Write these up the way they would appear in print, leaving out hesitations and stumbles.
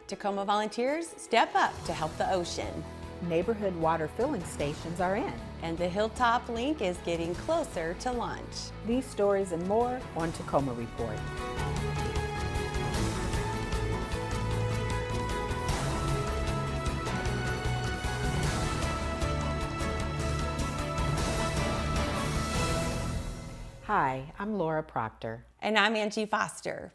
Tacoma volunteers step up to help the ocean. Neighborhood water filling stations are in. And the Hilltop Link is getting closer to launch. These stories and more on Tacoma Report. Hi, I'm Laura Proctor. And I'm Angie Foster.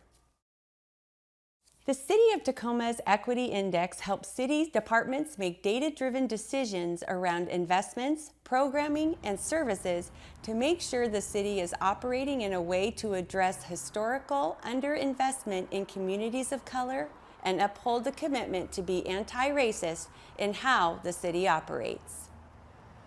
The City of Tacoma's Equity Index helps city departments make data-driven decisions around investments, programming, and services to make sure the city is operating in a way to address historical underinvestment in communities of color and uphold the commitment to be anti-racist in how the city operates.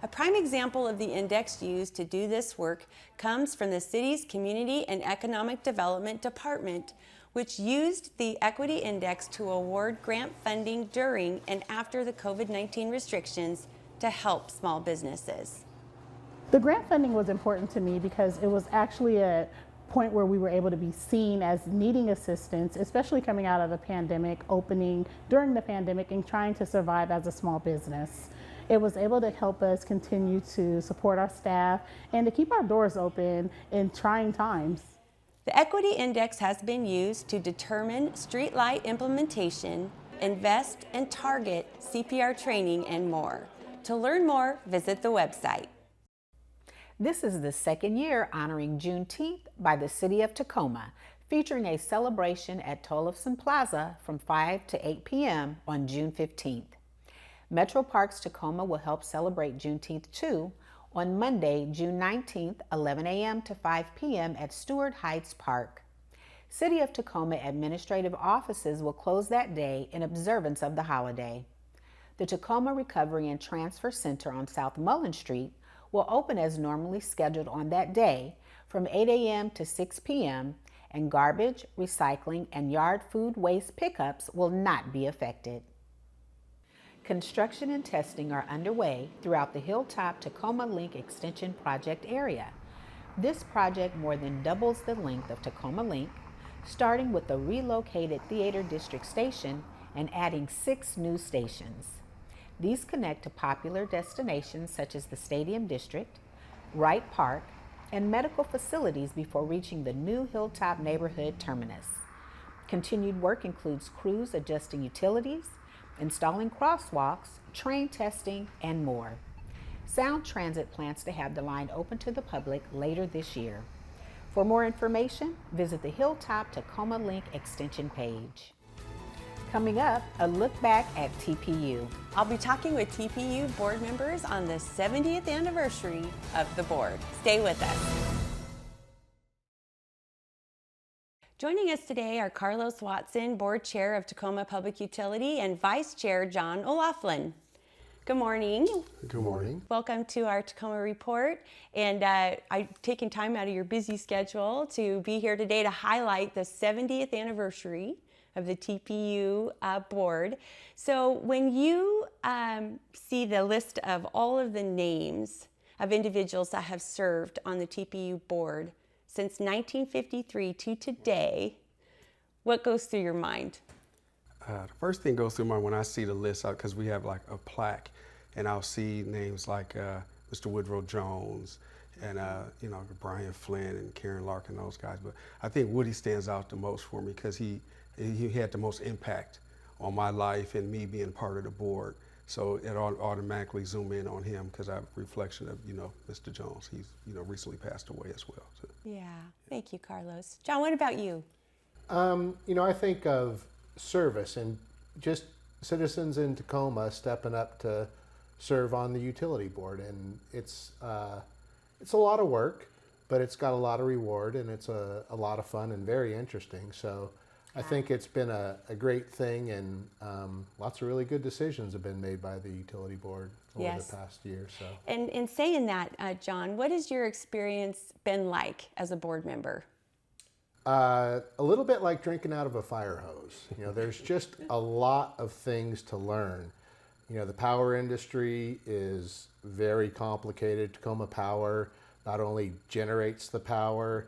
A prime example of the index used to do this work comes from the city's Community and Economic Development Department, which used the Equity Index to award grant funding during and after the COVID-19 restrictions to help small businesses. The grant funding was important to me because it was actually a point where we were able to be seen as needing assistance, especially coming out of the pandemic, opening during the pandemic and trying to survive as a small business. It was able to help us continue to support our staff and to keep our doors open in trying times. The Equity Index has been used to determine streetlight implementation, invest and target CPR training, and more. To learn more, visit the website. This is the second year honoring Juneteenth by the City of Tacoma, featuring a celebration at Tollefson Plaza from 5 to 8 p.m. on June 15th. Metro Parks Tacoma will help celebrate Juneteenth too on Monday, June 19th, 11 a.m. to 5 p.m. at Stewart Heights Park. City of Tacoma administrative offices will close that day in observance of the holiday. The Tacoma Recovery and Transfer Center on South Mullen Street will open as normally scheduled on that day from 8 a.m. to 6 p.m. and garbage, recycling, and yard food waste pickups will not be affected. Construction and testing are underway throughout the Hilltop Tacoma Link Extension Project area. This project more than doubles the length of Tacoma Link, starting with the relocated Theater District Station and adding 6 new stations. These connect to popular destinations such as the Stadium District, Wright Park, and medical facilities before reaching the new Hilltop neighborhood terminus. Continued work includes crews adjusting utilities, installing crosswalks, train testing, and more. Sound Transit plans to have the line open to the public later this year. For more information, visit the Hilltop Tacoma Link Extension page. Coming up, a look back at TPU. I'll be talking with TPU board members on the 70th anniversary of the board. Stay with us. Joining us today are Carlos Watson, Board Chair of Tacoma Public Utility, and Vice Chair John O'Laughlin. Good morning. Good morning. Welcome to our Tacoma Report. And I've taken time out of your busy schedule to be here today to highlight the 70th anniversary of the TPU board. So when you see the list of all of the names of individuals that have served on the TPU board since 1953 to today, what goes through your mind? The first thing goes through my mind when I see the list, because we have like a plaque, and I'll see names like Mr. Woodrow Jones and Brian Flynn and Karen Larkin, those guys. But I think Woody stands out the most for me because he had the most impact on my life and me being part of the board. So it automatically zoom in on him because I have a reflection of, Mr. Jones. He's, recently passed away as well. So. Yeah, thank you, Carlos. John, what about you? I think of service and just citizens in Tacoma stepping up to serve on the utility board. And it's a lot of work, but it's got a lot of reward and it's a lot of fun and very interesting. So I think it's been a great thing, and lots of really good decisions have been made by the utility board over the past year. So. And in saying that, John, what has your experience been like as a board member? A little bit like drinking out of a fire hose. There's just a lot of things to learn. The power industry is very complicated. Tacoma Power not only generates the power,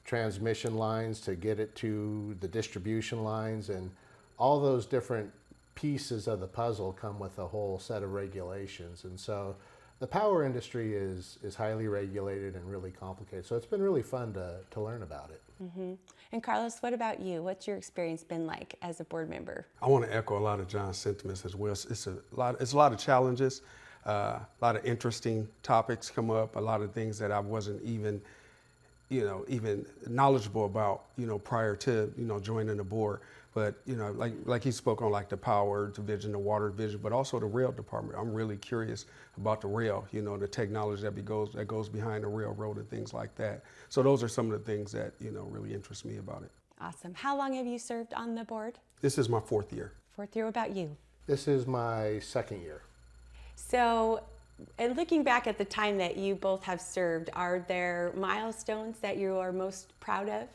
transmission lines to get it to the distribution lines, and all those different pieces of the puzzle come with a whole set of regulations. And so the power industry is highly regulated and really complicated. So it's been really fun to learn about it. Mm-hmm. And Carlos, what about you? What's your experience been like as a board member? I want to echo a lot of John's sentiments as well. It's a lot of challenges, a lot of interesting topics come up, a lot of things that I wasn't even knowledgeable about, prior to, joining the board. But, like he spoke on, like the power division, the water division, but also the rail department. I'm really curious about the rail, the technology that goes behind the railroad and things like that. So those are some of the things that, really interest me about it. Awesome. How long have you served on the board? This is my 4th year. 4th year. What about you? This is my 2nd year. So, and looking back at the time that you both have served, are there milestones that you are most proud of?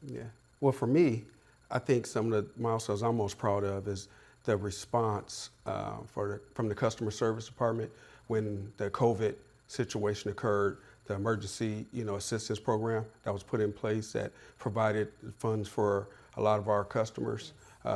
Yeah. Well, for me, I think some of the milestones I'm most proud of is the response from the customer service department when the COVID situation occurred, the emergency, assistance program that was put in place that provided funds for a lot of our customers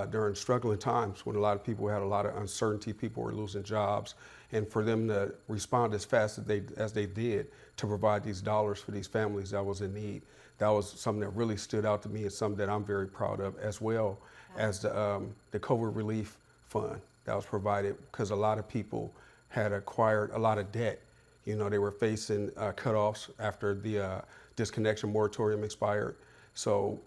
during struggling times when a lot of people had a lot of uncertainty, people were losing jobs, and for them to respond as fast as they did to provide these dollars for these families that was in need. That was something that really stood out to me and something that I'm very proud of, as well as the COVID relief fund that was provided, because a lot of people had acquired a lot of debt. They were facing cutoffs after the disconnection moratorium expired. So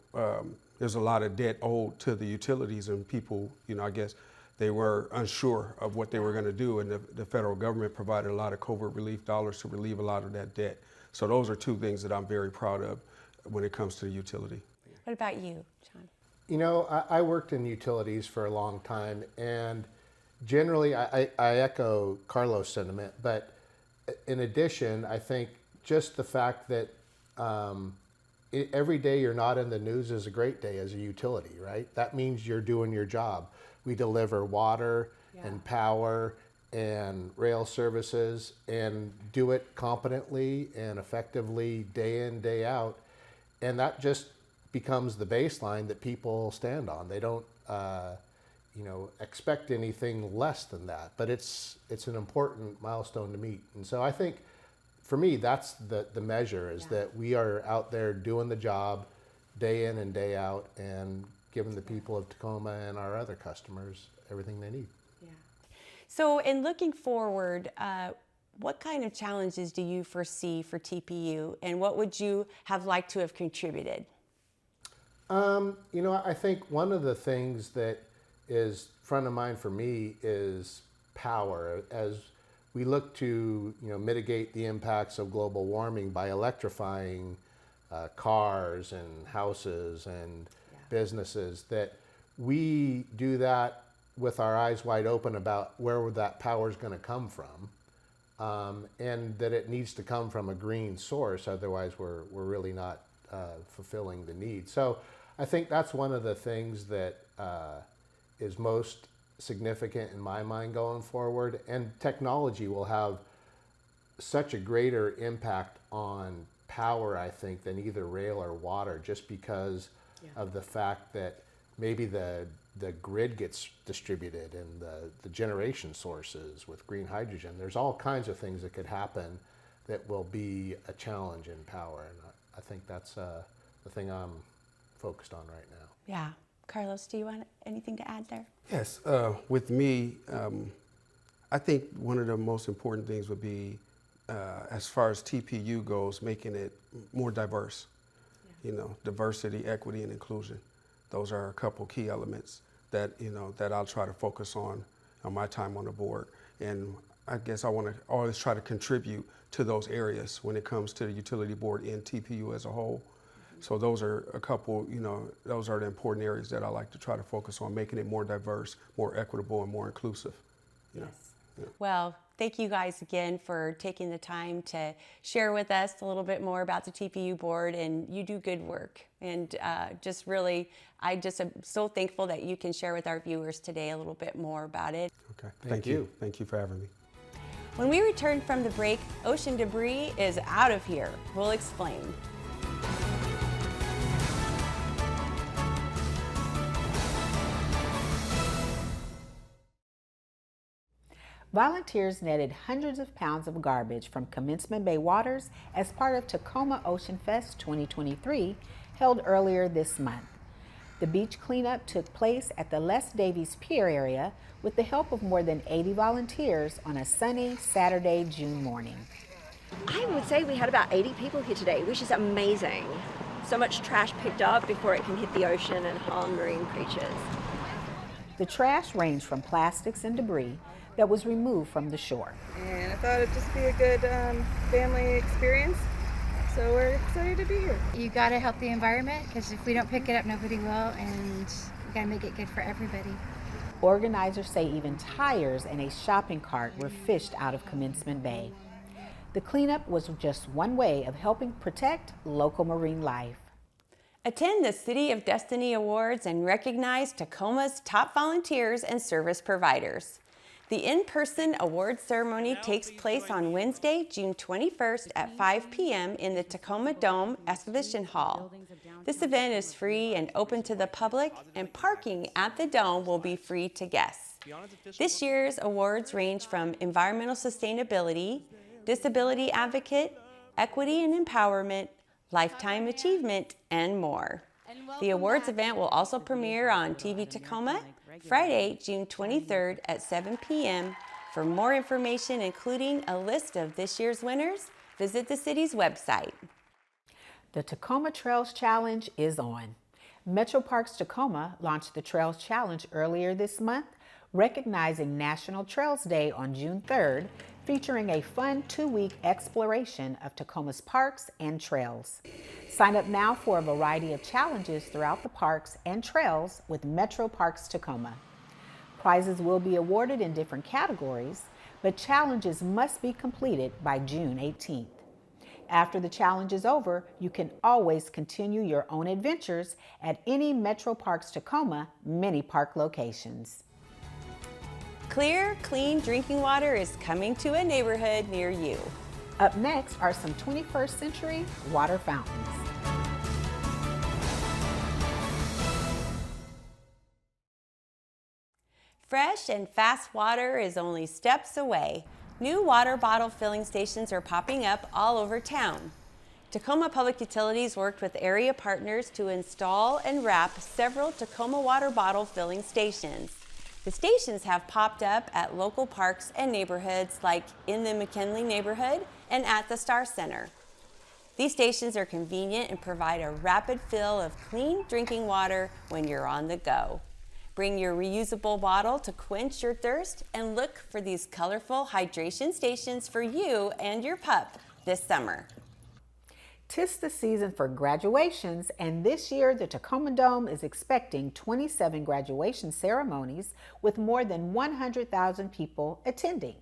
there's a lot of debt owed to the utilities, and people, I guess they were unsure of what they were going to do, and the federal government provided a lot of COVID relief dollars to relieve a lot of that debt. So those are 2 things that I'm very proud of when it comes to the utility. What about you, John? I worked in utilities for a long time, and generally I echo Carlos' sentiment, but in addition, I think just the fact that every day you're not in the news is a great day as a utility, right? That means you're doing your job. We deliver water and power and rail services and do it competently and effectively day in, day out. And that just becomes the baseline that people stand on. They don't, expect anything less than that. But it's an important milestone to meet. And so I think, for me, that's the measure is that we are out there doing the job day in and day out and giving the people of Tacoma and our other customers everything they need. Yeah. So, in looking forward, what kind of challenges do you foresee for TPU, and what would you have liked to have contributed? I think one of the things that is front of mind for me is power. As we look to mitigate the impacts of global warming by electrifying cars and houses and businesses, that we do that with our eyes wide open about where that power is going to come from, and that it needs to come from a green source. Otherwise, we're really not fulfilling the need. So I think that's one of the things that is most significant in my mind going forward. And technology will have such a greater impact on power, I think, than either rail or water, just because of the fact that maybe the grid gets distributed and the generation sources with green hydrogen. There's all kinds of things that could happen that will be a challenge in power. And I think that's the thing I'm focused on right now. Yeah. Carlos, do you want anything to add there? Yes. With me, I think one of the most important things would be, as far as TPU goes, making it more diverse. Diversity, equity, and inclusion. Those are a couple key elements that that I'll try to focus on my time on the board. And I guess I want to always try to contribute to those areas when it comes to the utility board and TPU as a whole. So those are a couple, those are the important areas that I like to try to focus on, making it more diverse, more equitable, and more inclusive. Yes. Yeah. Well, thank you guys again for taking the time to share with us a little bit more about the TPU board, and you do good work. And I just am so thankful that you can share with our viewers today a little bit more about it. Okay, thank you. Thank you for having me. When we return from the break, ocean debris is out of here. We'll explain. Volunteers netted hundreds of pounds of garbage from Commencement Bay waters as part of Tacoma Ocean Fest 2023, held earlier this month. The beach cleanup took place at the Les Davies Pier area with the help of more than 80 volunteers on a sunny Saturday, June morning. I would say we had about 80 people here today, which is amazing. So much trash picked up before it can hit the ocean and harm marine creatures. The trash ranged from plastics and debris that was removed from the shore. And I thought it'd just be a good family experience, so we're excited to be here. You gotta help the environment, because if we don't pick it up, nobody will, and we gotta make it good for everybody. Organizers say even tires and a shopping cart were fished out of Commencement Bay. The cleanup was just one way of helping protect local marine life. Attend the City of Destiny Awards and recognize Tacoma's top volunteers and service providers. The in-person awards ceremony takes place on Wednesday, June 21st at 5 p.m. in the Tacoma Dome Exhibition Hall. This event is free and open to the public, and parking at the Dome will be free to guests. This year's awards range from environmental sustainability, disability advocate, equity and empowerment, lifetime achievement, and more. The awards event will also premiere on TV Tacoma Friday, June 23rd at 7 p.m. For more information, including a list of this year's winners, visit the city's website. The Tacoma Trails Challenge is on. Metro Parks Tacoma launched the Trails Challenge earlier this month, recognizing National Trails Day on June 3rd, featuring a fun 2-week exploration of Tacoma's parks and trails. Sign up now for a variety of challenges throughout the parks and trails with Metro Parks Tacoma. Prizes will be awarded in different categories, but challenges must be completed by June 18th. After the challenge is over, you can always continue your own adventures at any Metro Parks Tacoma mini park locations. Clear, clean drinking water is coming to a neighborhood near you. Up next are some 21st century water fountains. Fresh and fast water is only steps away. New water bottle filling stations are popping up all over town. Tacoma Public Utilities worked with area partners to install and wrap several Tacoma water bottle filling stations. The stations have popped up at local parks and neighborhoods like in the McKinley neighborhood and at the Star Center. These stations are convenient and provide a rapid fill of clean drinking water when you're on the go. Bring your reusable bottle to quench your thirst and look for these colorful hydration stations for you and your pup this summer. 'Tis the season for graduations, and this year the Tacoma Dome is expecting 27 graduation ceremonies with more than 100,000 people attending.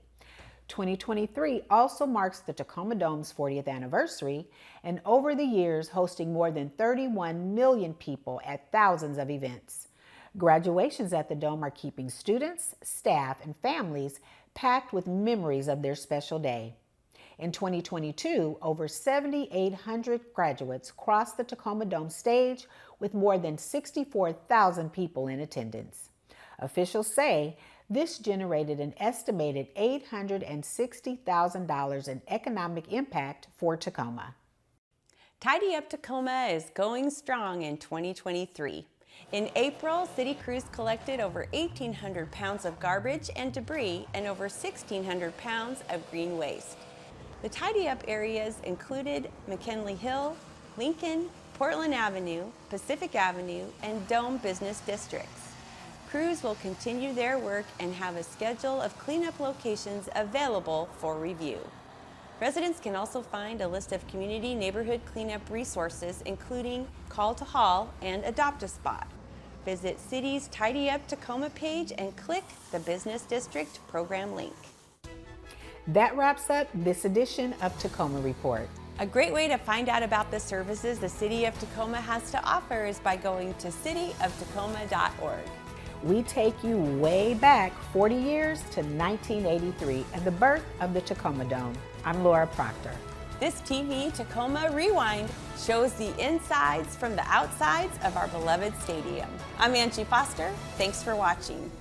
2023 also marks the Tacoma Dome's 40th anniversary, and over the years hosting more than 31 million people at thousands of events. Graduations at the Dome are keeping students, staff, and families packed with memories of their special day. In 2022, over 7,800 graduates crossed the Tacoma Dome stage with more than 64,000 people in attendance. Officials say this generated an estimated $860,000 in economic impact for Tacoma. Tidy Up Tacoma is going strong in 2023. In April, city crews collected over 1,800 pounds of garbage and debris and over 1,600 pounds of green waste. The Tidy Up areas included McKinley Hill, Lincoln, Portland Avenue, Pacific Avenue, and Dome business districts. Crews will continue their work and have a schedule of cleanup locations available for review. Residents can also find a list of community neighborhood cleanup resources, including Call to Haul and Adopt a Spot. Visit City's Tidy Up Tacoma page and click the Business District program link. That wraps up this edition of Tacoma Report. A great way to find out about the services the City of Tacoma has to offer is by going to cityoftacoma.org. We take you way back 40 years to 1983 and the birth of the Tacoma Dome. I'm Laura Proctor. This TV Tacoma Rewind shows the insides from the outsides of our beloved stadium. I'm Angie Foster. Thanks for watching.